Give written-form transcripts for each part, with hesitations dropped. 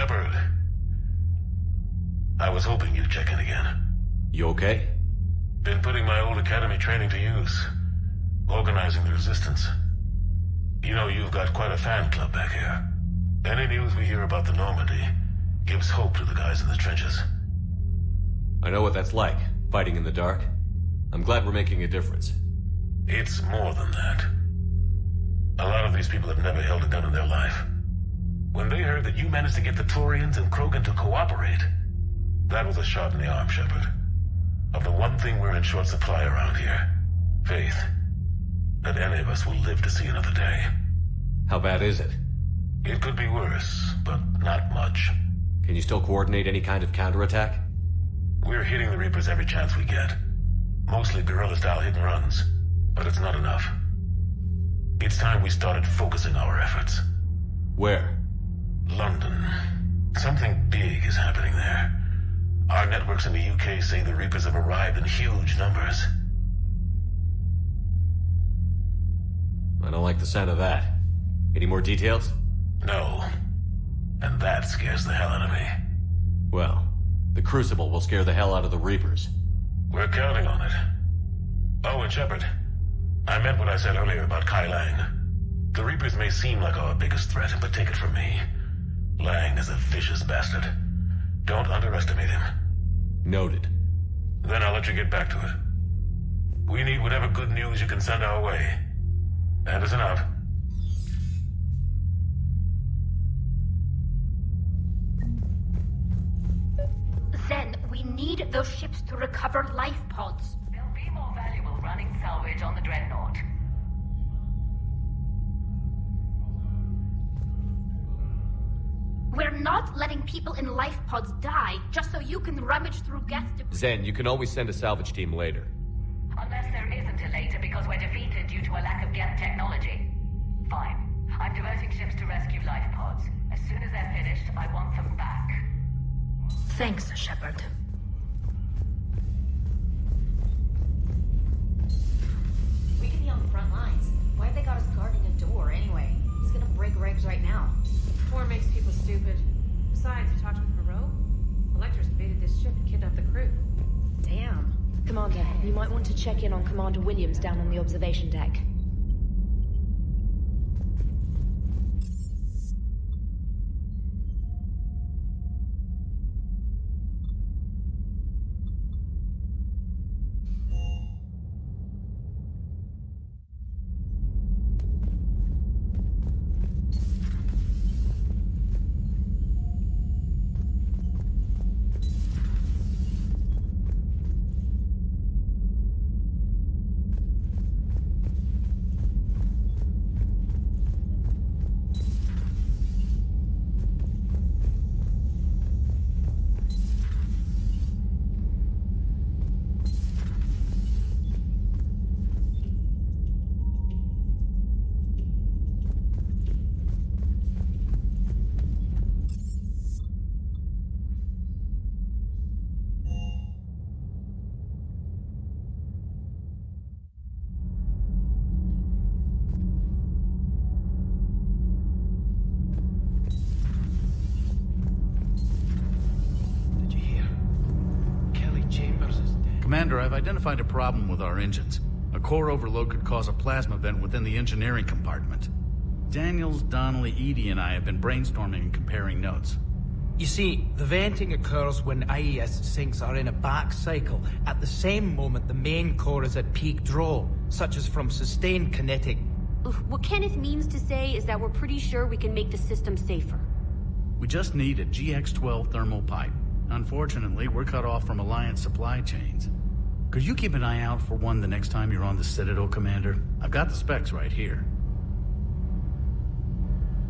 Shepard. I was hoping you'd check in again. You okay? Been putting my old academy training to use. Organizing the resistance. You know, you've got quite a fan club back here. Any news we hear about the Normandy gives hope to the guys in the trenches. I know what that's like, fighting in the dark. I'm glad we're making a difference. It's more than that. A lot of these people have never held a gun in their life. When they heard that you managed to get the Turians and Krogan to cooperate, that was a shot in the arm, Shepard. Of the one thing we're in short supply around here, faith. That any of us will live to see another day. How bad is it? It could be worse, but not much. Can you still coordinate any kind of counterattack? We're hitting the Reapers every chance we get. Mostly guerrilla-style hit-and-runs, but it's not enough. It's time we started focusing our efforts. Where? London. Something big is happening there. Our networks in the UK say the Reapers have arrived in huge numbers. I don't like the sound of that. Any more details? No. And that scares the hell out of me. Well, the Crucible will scare the hell out of the Reapers. We're counting on it. Oh, and Shepard, I meant what I said earlier about Kai Lang. The Reapers may seem like our biggest threat, but take it from me. Lang is a vicious bastard. Don't underestimate him. Noted. Then I'll let you get back to it. We need whatever good news you can send our way. Anderson out. Zen, we need those ships to recover life pods. They'll be more valuable running salvage on the Dreadnought. We're not letting people in life pods die just so you can rummage through gas debris. Zen, you can always send a salvage team later. Unless there isn't a later because we're defeated due to a lack of Geth technology. Fine. I'm diverting ships to rescue life pods. As soon as they're finished, I want them back. Thanks, Shepard. We could be on the front lines. Why have they got us guarding a door anyway? He's gonna break regs right now. War makes people stupid. Besides, you talked with Moreau? Electors invaded this ship and kidnapped the crew. Damn. Commander, you might want to check in on Commander Williams down on the observation deck. Commander, I've identified a problem with our engines. A core overload could cause a plasma vent within the engineering compartment. Daniels, Donnelly, Edie, and I have been brainstorming and comparing notes. You see, the venting occurs when IES sinks are in a back cycle. At the same moment, the main core is at peak draw, such as from sustained kinetic. What Kenneth means to say is that we're pretty sure we can make the system safer. We just need a GX-12 thermal pipe. Unfortunately, we're cut off from Alliance supply chains. Could you keep an eye out for one the next time you're on the Citadel, Commander? I've got the specs right here.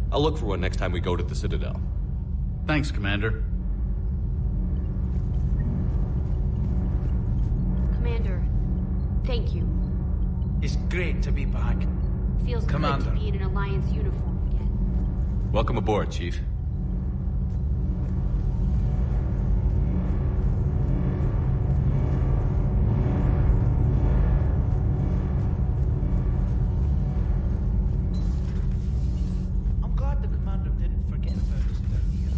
I'll look for one next time we go to the Citadel. Thanks, Commander. Commander, thank you. It's great to be back. Feels Commander. good to be in an Alliance uniform again. Welcome aboard, Chief. I'm glad the Commander didn't forget about us down here.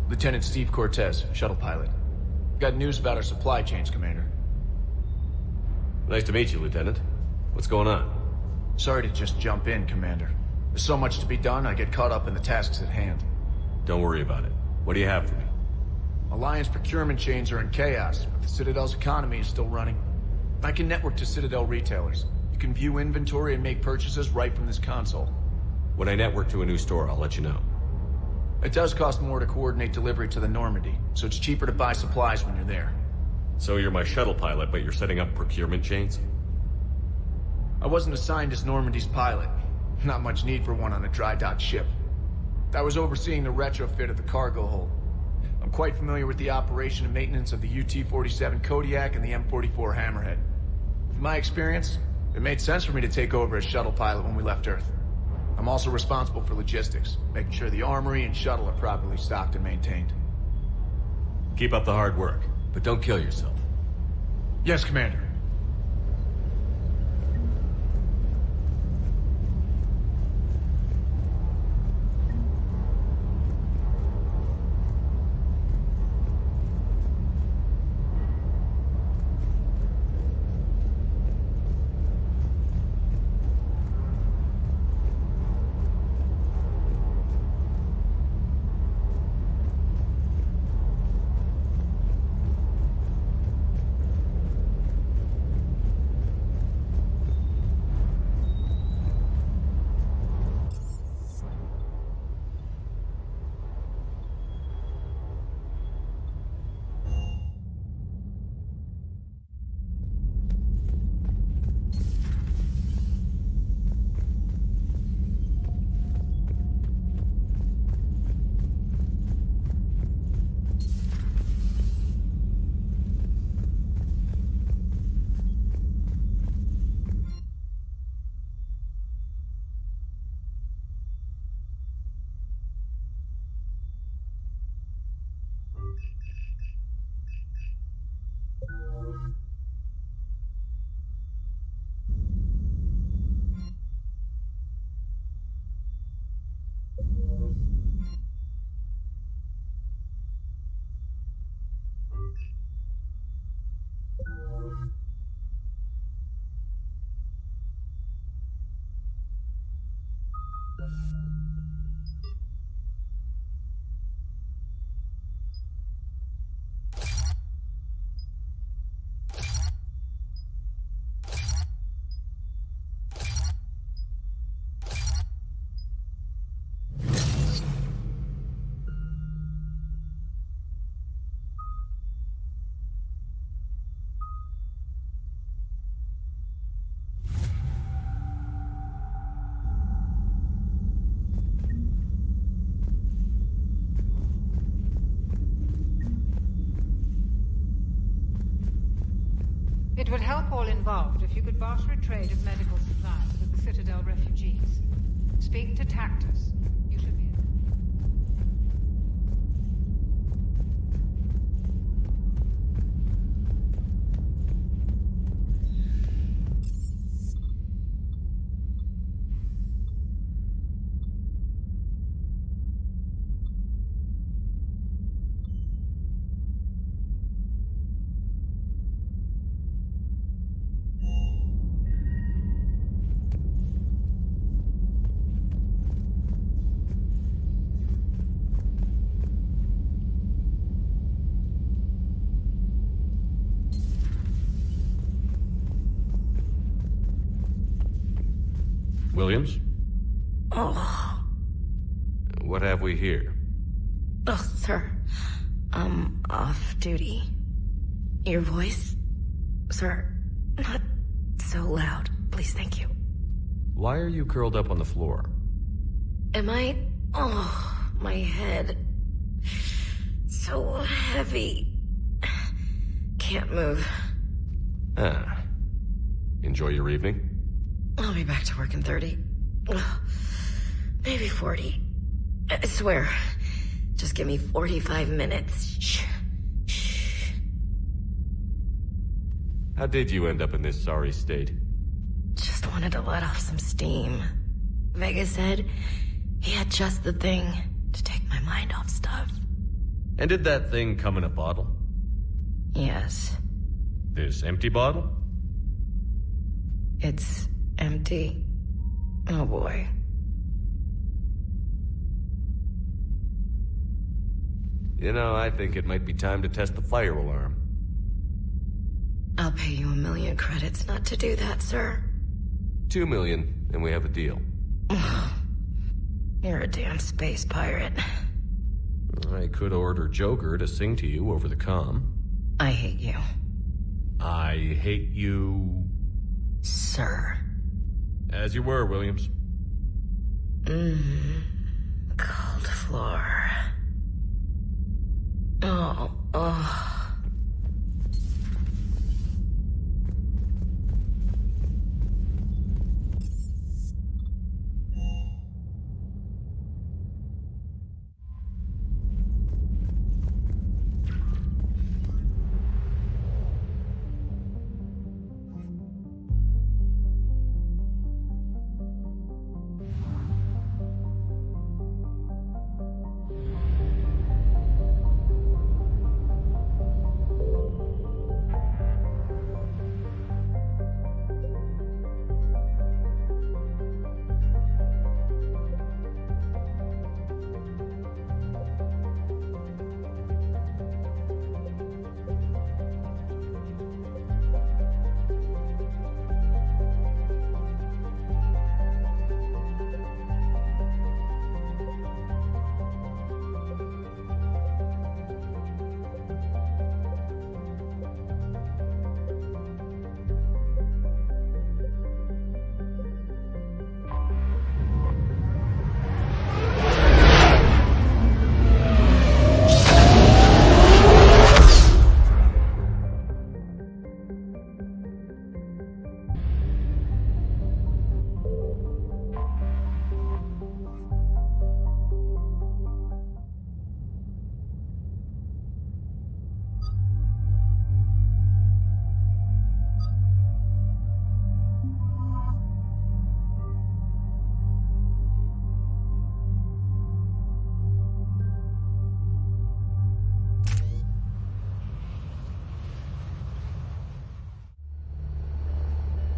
Lieutenant Steve Cortez, shuttle pilot. Got news about our supply chains, Commander. Nice to meet you, Lieutenant. What's going on? Sorry to just jump in, Commander. There's so much to be done, I get caught up in the tasks at hand. Don't worry about it. What do you have for me? Alliance procurement chains are in chaos, but the Citadel's economy is still running. I can network to Citadel retailers. You can view inventory and make purchases right from this console. When I network to a new store, I'll let you know. It does cost more to coordinate delivery to the Normandy, so it's cheaper to buy supplies when you're there. So you're my shuttle pilot, but you're setting up procurement chains? I wasn't assigned as Normandy's pilot. Not much need for one on a dry dock ship. I was overseeing the retrofit of the cargo hold. I'm quite familiar with the operation and maintenance of the UT-47 Kodiak and the M44 Hammerhead. In my experience, it made sense for me to take over as shuttle pilot when we left Earth. I'm also responsible for logistics, making sure the armory and shuttle are properly stocked and maintained. Keep up the hard work, but don't kill yourself. Yes, Commander. It would help all involved if you could barter a trade of medical supplies with the Citadel refugees. Speak to Tactus. You should be... Williams? Oh. What have we here? Oh, sir. I'm off duty. Your voice? Sir, not so loud. Please, thank you. Why are you curled up on the floor? Am I? Oh, my head. So heavy. Can't move. Ah. Enjoy your evening? I'll be back to work in 30. Maybe 40. I swear. Just give me 45 minutes. Shh. Shh. How did you end up in this sorry state? Just wanted to let off some steam. Vega said he had just the thing to take my mind off stuff. And did that thing come in a bottle? Yes. This empty bottle? It's empty. Oh boy. You know, I think it might be time to test the fire alarm. I'll pay you 1 million credits not to do that, sir. 2 million, and we have a deal. You're a damn space pirate. I could order Joker to sing to you over the comm. I hate you. I hate you... Sir. As you were, Williams. Cold floor. Oh.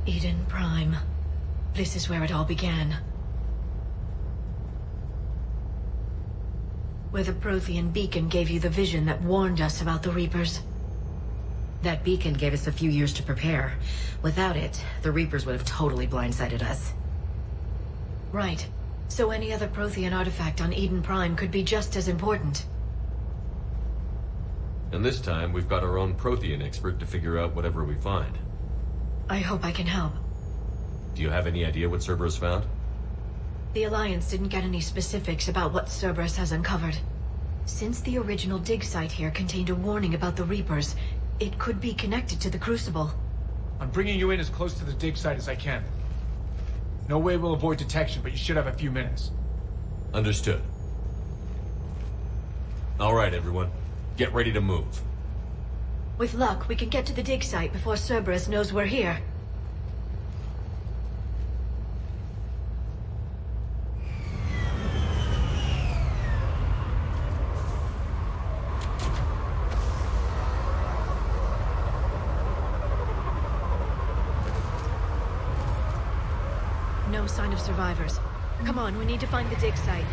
Eden Prime. This is where it all began. Where the Prothean beacon gave you the vision that warned us about the Reapers. That beacon gave us a few years to prepare. Without it, the Reapers would have totally blindsided us. Right. So any other Prothean artifact on Eden Prime could be just as important. And this time, we've got our own Prothean expert to figure out whatever we find. I hope I can help. Do you have any idea what Cerberus found? The Alliance didn't get any specifics about what Cerberus has uncovered. Since the original dig site here contained a warning about the Reapers, it could be connected to the Crucible. I'm bringing you in as close to the dig site as I can. No way we'll avoid detection, but you should have a few minutes. Understood. All right, everyone. Get ready to move. With luck, we can get to the dig site before Cerberus knows we're here. No sign of survivors. Come on, we need to find the dig site.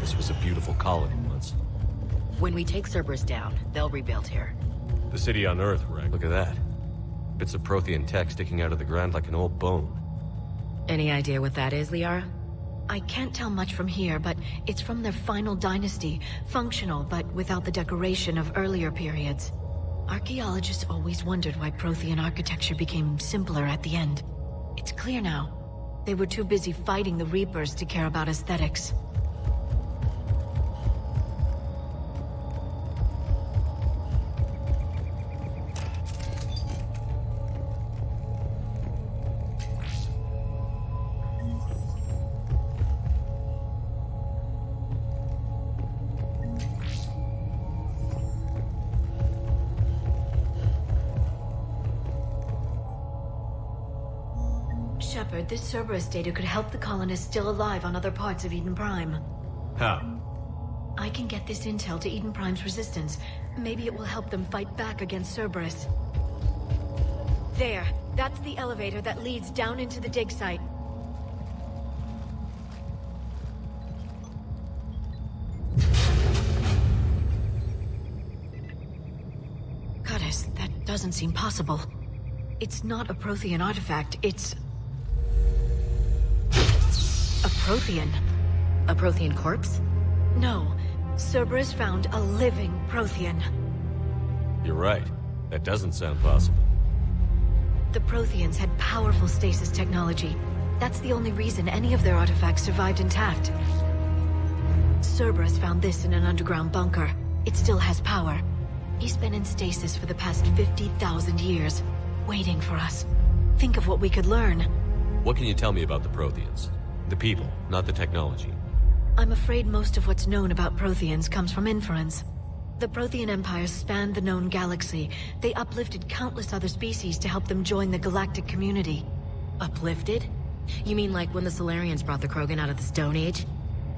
This was a beautiful colony once. When we take Cerberus down, they'll rebuild here. The city on Earth, right? Look at that. Bits of Prothean tech sticking out of the ground like an old bone. Any idea what that is, Liara? I can't tell much from here, but it's from their final dynasty. Functional, but without the decoration of earlier periods. Archaeologists always wondered why Prothean architecture became simpler at the end. It's clear now. They were too busy fighting the Reapers to care about aesthetics. Shepard, this Cerberus data could help the colonists still alive on other parts of Eden Prime. How? I can get this intel to Eden Prime's resistance. Maybe it will help them fight back against Cerberus. There. That's the elevator that leads down into the dig site. Goddess, that doesn't seem possible. It's not a Prothean artifact, it's... a Prothean. A Prothean corpse? No. Cerberus found a living Prothean. You're right. That doesn't sound possible. The Protheans had powerful stasis technology. That's the only reason any of their artifacts survived intact. Cerberus found this in an underground bunker. It still has power. He's been in stasis for the past 50,000 years, waiting for us. Think of what we could learn. What can you tell me about the Protheans? The people, not the technology. I'm afraid most of what's known about Protheans comes from inference. The Prothean Empire spanned the known galaxy. They uplifted countless other species to help them join the galactic community. Uplifted? You mean like when the Solarians brought the Krogan out of the Stone Age?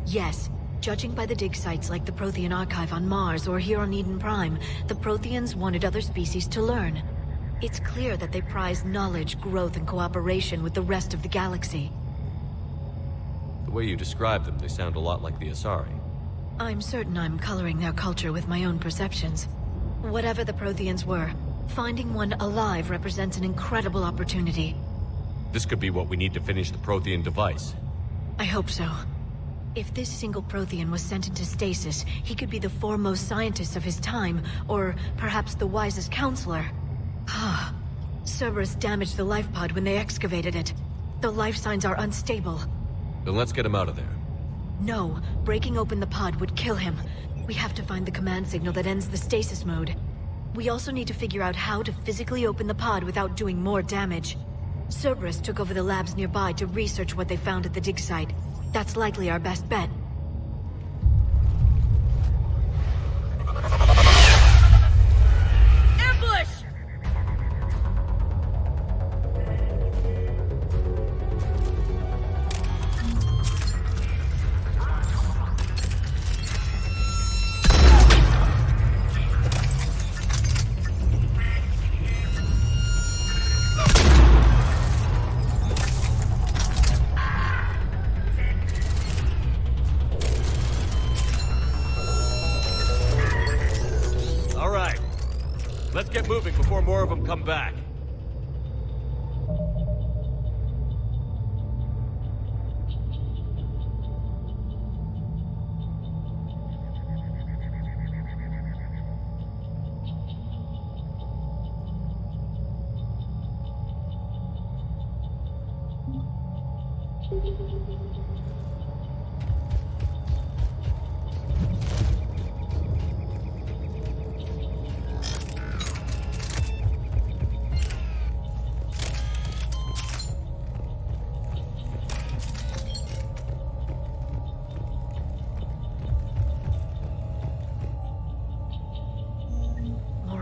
Yes. Judging by the dig sites like the Prothean Archive on Mars or here on Eden Prime, the Protheans wanted other species to learn. It's clear that they prize knowledge, growth, and cooperation with the rest of the galaxy. The way you describe them, they sound a lot like the Asari. I'm certain I'm coloring their culture with my own perceptions. Whatever the Protheans were, finding one alive represents an incredible opportunity. This could be what we need to finish the Prothean device. I hope so. If this single Prothean was sent into stasis, he could be the foremost scientist of his time, or perhaps the wisest counselor. Ah, Cerberus damaged the life pod when they excavated it. The life signs are unstable. Then let's get him out of there. No, breaking open the pod would kill him. We have to find the command signal that ends the stasis mode. We also need to figure out how to physically open the pod without doing more damage. Cerberus took over the labs nearby to research what they found at the dig site. That's likely our best bet. Ambush! Let's get moving before more of them come back.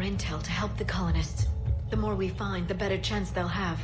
Intel to help the colonists. The more we find, the better chance they'll have.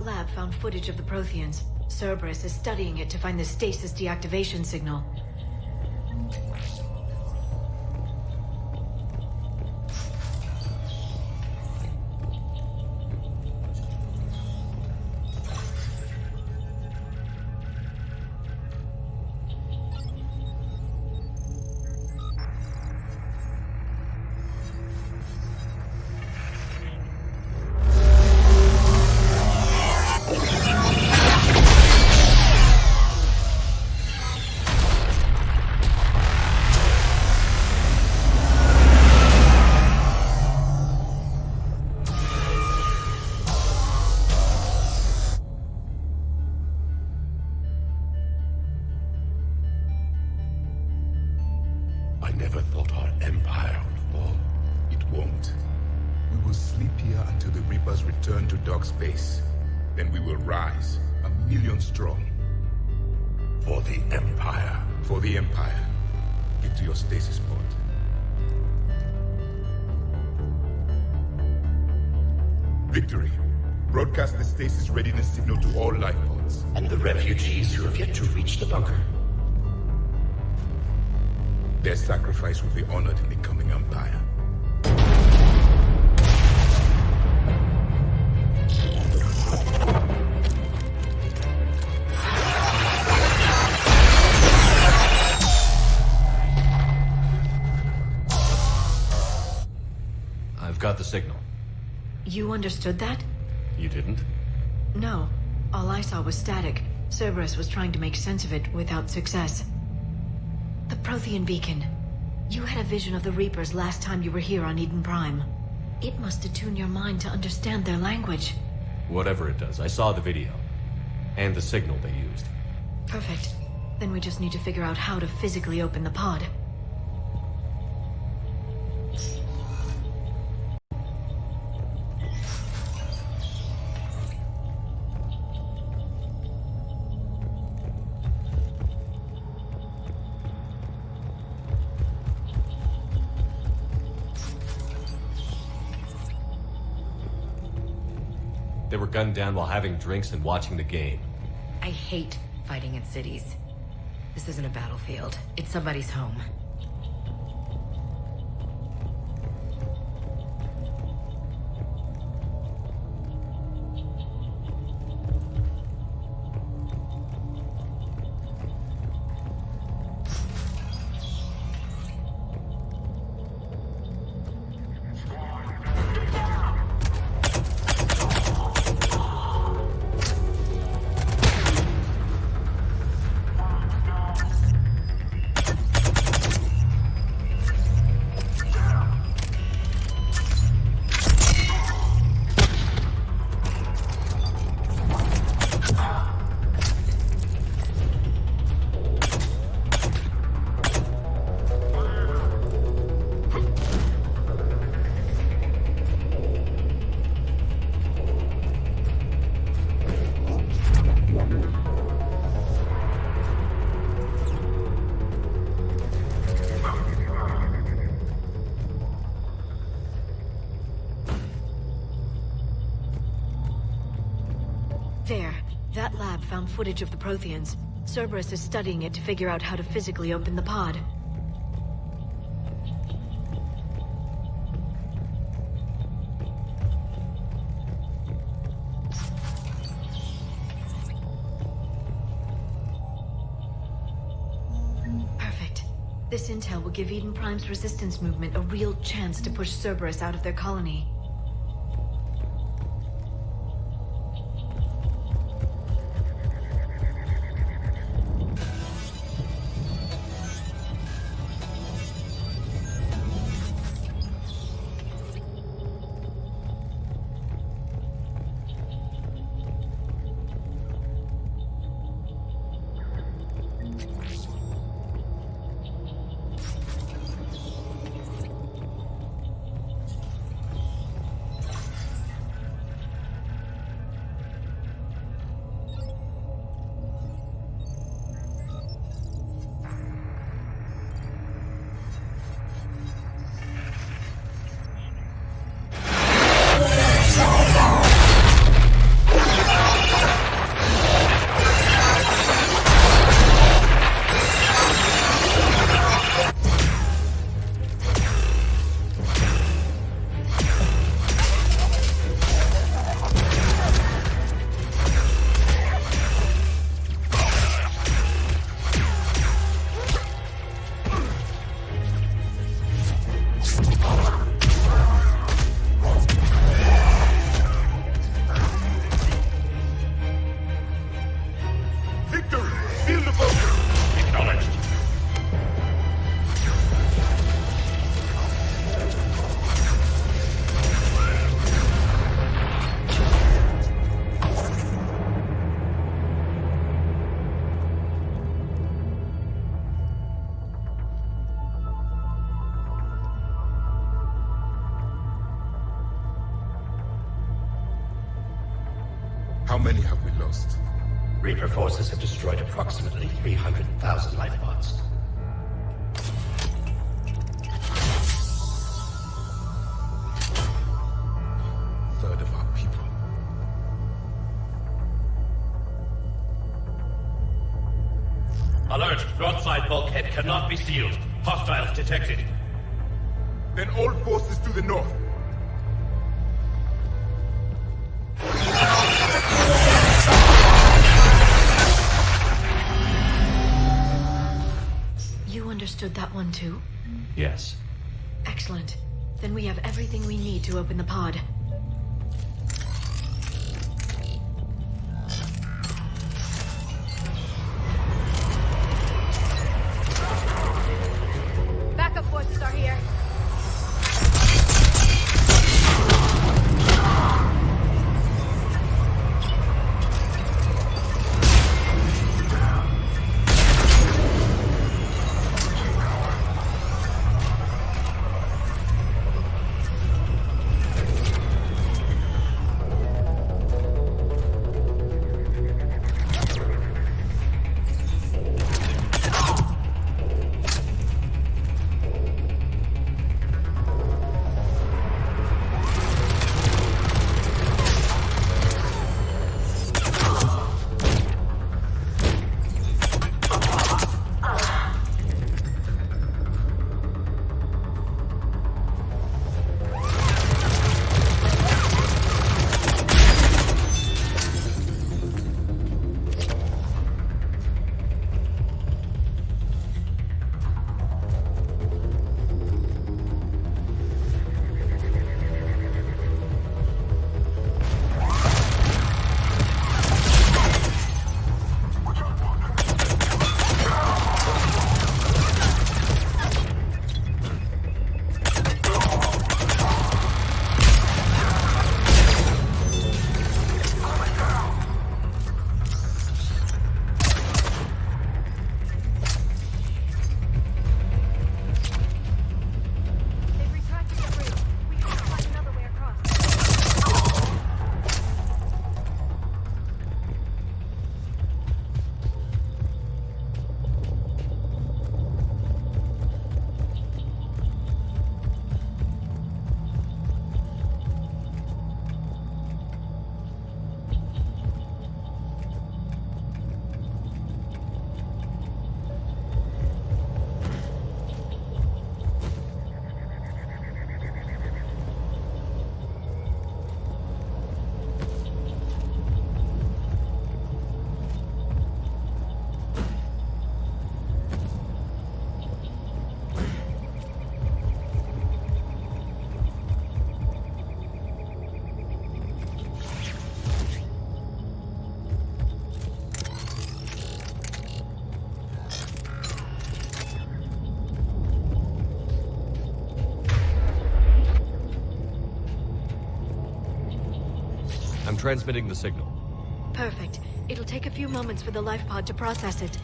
lab found footage of the Protheans. Cerberus is studying it to find the stasis deactivation signal. I never thought our empire would fall. It won't. We will sleep here until the Reapers return to dark space. Then we will rise, 1,000,000 strong. For the Empire. For the Empire. Get to your stasis pod. Victory. Broadcast the stasis readiness signal to all life pods. And the refugees who have yet to reach the bunker. Their sacrifice will be honored in the coming Empire. I've got the signal. You understood that? You didn't? No. All I saw was static. Cerberus was trying to make sense of it without success. The Prothean beacon. You had a vision of the Reapers last time you were here on Eden Prime. It must attune your mind to understand their language. Whatever it does, I saw the video. And the signal they used. Perfect. Then we just need to figure out how to physically open the pod. They were gunned down while having drinks and watching the game. I hate fighting in cities. This isn't a battlefield. It's somebody's home. There. That lab found footage of the Protheans. Cerberus is studying it to figure out how to physically open the pod. Perfect. This intel will give Eden Prime's resistance movement a real chance to push Cerberus out of their colony. How many have we lost? Reaper forces have destroyed approximately 300,000 life pods. Third of our people. Alert! Broadside bulkhead cannot be sealed. Hostiles detected. Then all forces to the north. You understood that one too? Yes. Excellent. Then we have everything we need to open the pod. Backup forces are here. I'm transmitting the signal. Perfect. It'll take a few moments for the life pod to process it.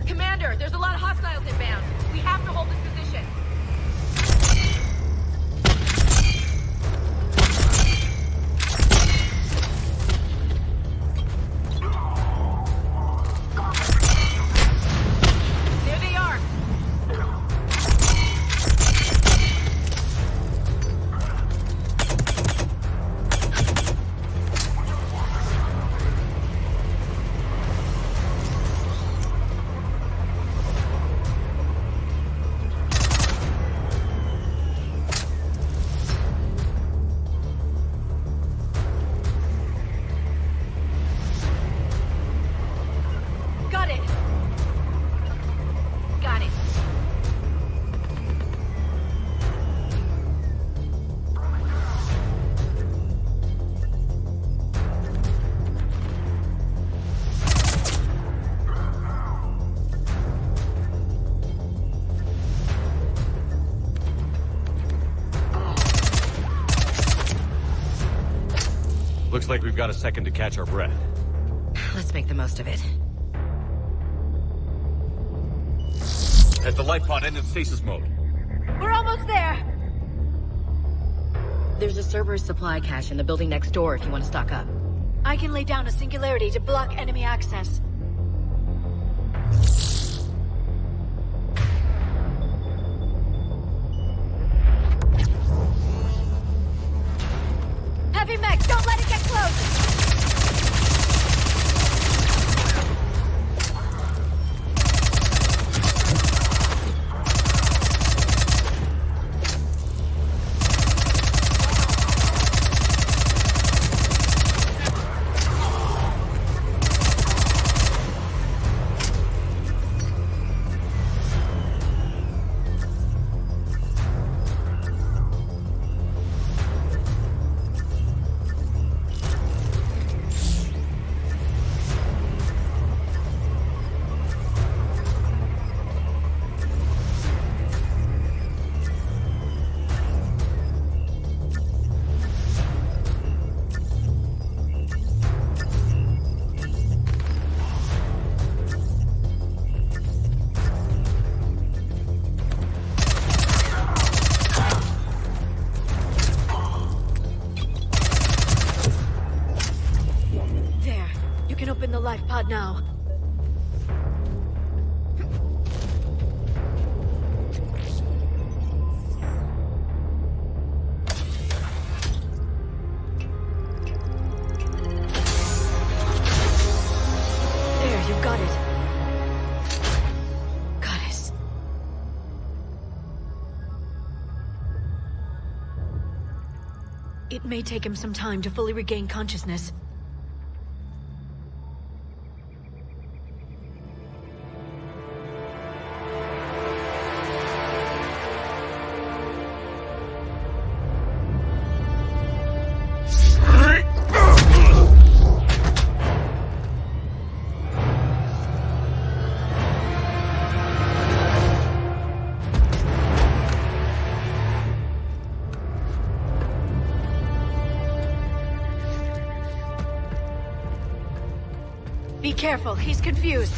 Commander, there's a lot of hostiles inbound. We have to hold this position. There they are. Got it. Got it. Looks like we've got a second to catch our breath. Let's make the most of it. Has the life pod entered stasis mode? We're almost there. There's a Cerberus supply cache in the building next door if you want to stock up. I can lay down a singularity to block enemy access. Heavy mech, don't let it get close! Open the life pod now. There, you got it. Goddess. It may take him some time to fully regain consciousness. Be careful, he's confused.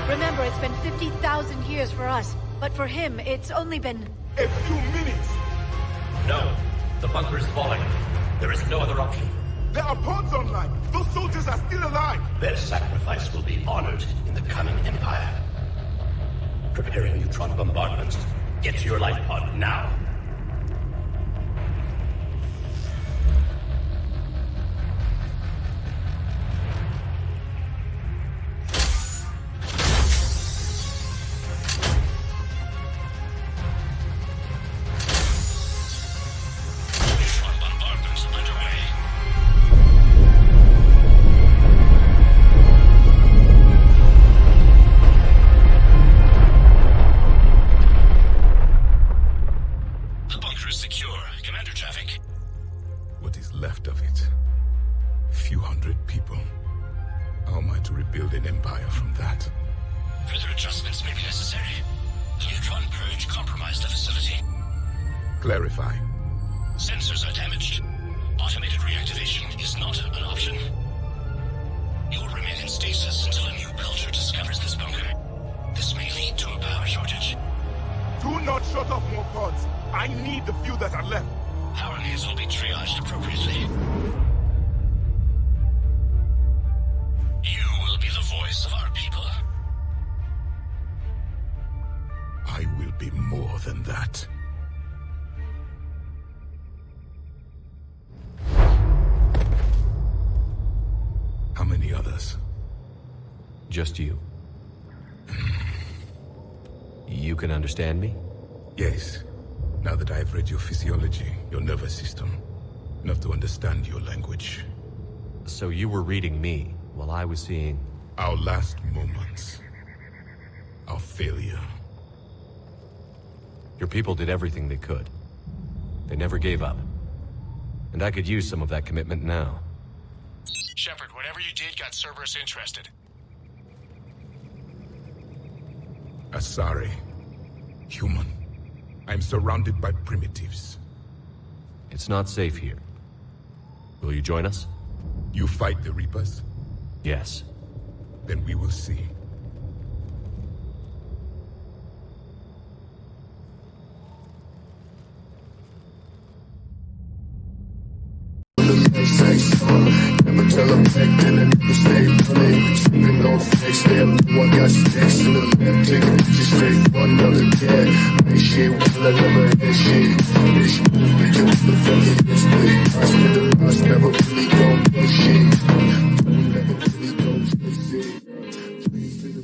Remember, it's been 50,000 years for us, but for him, it's only been... a few minutes! No, the bunker is falling. There is no other option. There are pods online! Those soldiers are still alive! Their sacrifice will be honored in the coming Empire. Preparing neutron bombardment. Get to your life pod now. Clarify. Sensors are damaged. Automated reactivation is not an option. You will remain in stasis until a new culture discovers this bunker. This may lead to a power shortage. Do not shut off more pods. I need the few that are left. Power needs will be triaged appropriately. You will be the voice of our people. I will be more than that. How many others? Just you. You can understand me? Yes. Now that I've read your physiology, your nervous system, enough to understand your language. So you were reading me while I was seeing... our last moments. Our failure. Your people did everything they could. They never gave up. And I could use some of that commitment now. Shepard, whatever you did got Cerberus interested. Asari. Human. I'm surrounded by primitives. It's not safe here. Will you join us? You fight the Reapers? Yes. Then we will see. Never tell them back then and never stay running. Sleeping on flex, they have no I got stacks in the left. Take a picture straight for another cat. Make shit well, I never had shit. Bitch, move, we use the family history. I spend the past, never really gon' play shit. Never really gon' play shit.